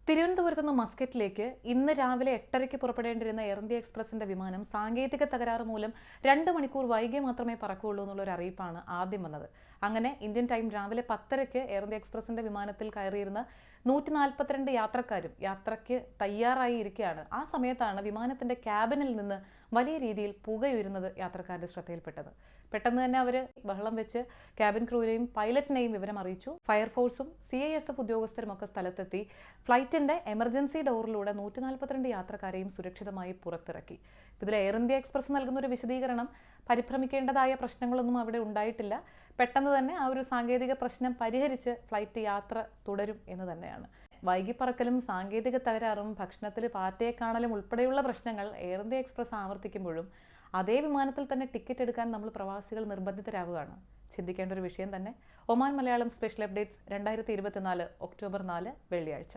തിരുവനന്തപുരത്ത് നിന്ന് മസ്കറ്റിലേക്ക് ഇന്ന് രാവിലെ 8:30 പുറപ്പെടേണ്ടിരുന്ന എയർ ഇന്ത്യ എക്സ്പ്രസിന്റെ വിമാനം സാങ്കേതിക തകരാറ് മൂലം 2 മണിക്കൂർ വൈകി മാത്രമേ പറക്കുകയുള്ളൂ എന്നുള്ളൊരു അറിയിപ്പാണ് ആദ്യം വന്നത്. അങ്ങനെ ഇന്ത്യൻ ടൈം രാവിലെ 10:30 എയർ ഇന്ത്യ എക്സ്പ്രസിന്റെ വിമാനത്തിൽ കയറിയിരുന്ന 142 യാത്രക്കാരും യാത്രയ്ക്ക് തയ്യാറായി ഇരിക്കുകയാണ്. ആ സമയത്താണ് വിമാനത്തിന്റെ ക്യാബിനിൽ നിന്ന് വലിയ രീതിയിൽ പുകയുയരുന്നത് യാത്രക്കാരുടെ ശ്രദ്ധയിൽപ്പെട്ടത്. പെട്ടെന്ന് തന്നെ അവർ ബഹളം വെച്ച് ക്യാബിൻ ക്രൂവിനെയും പൈലറ്റിനെയും വിവരം അറിയിച്ചു. ഫയർഫോഴ്സും CISF ഉദ്യോഗസ്ഥരും ഒക്കെ സ്ഥലത്തെത്തി ഫ്ലൈറ്റിന്റെ എമർജൻസി ഡോറിലൂടെ 142 യാത്രക്കാരെയും സുരക്ഷിതമായി പുറത്തിറക്കി. ഇതിൽ എയർ ഇന്ത്യ എക്സ്പ്രസ് നൽകുന്ന ഒരു വിശദീകരണം, പരിഭ്രമിക്കേണ്ടതായ പ്രശ്നങ്ങളൊന്നും അവിടെ ഉണ്ടായിട്ടില്ല, പെട്ടെന്ന് തന്നെ ആ ഒരു സാങ്കേതിക പ്രശ്നം പരിഹരിച്ച് ഫ്ലൈറ്റ് യാത്ര തുടരും എന്ന് തന്നെയാണ്. വൈകിപ്പറക്കലും സാങ്കേതിക തകരാറും ഭക്ഷണത്തിൽ പാറ്റയെ കാണലും ഉൾപ്പെടെയുള്ള പ്രശ്നങ്ങൾ എയർ ഇന്ത്യ എക്സ്പ്രസ് ആവർത്തിക്കുമ്പോഴും അതേ വിമാനത്തിൽ തന്നെ ടിക്കറ്റ് എടുക്കാൻ നമ്മൾ പ്രവാസികൾ നിർബന്ധിതരാവുകയാണ്. ചിന്തിക്കേണ്ട ഒരു വിഷയം തന്നെ. Oman Malayalam special updates 2024 October 4 വെള്ളിയാഴ്ച.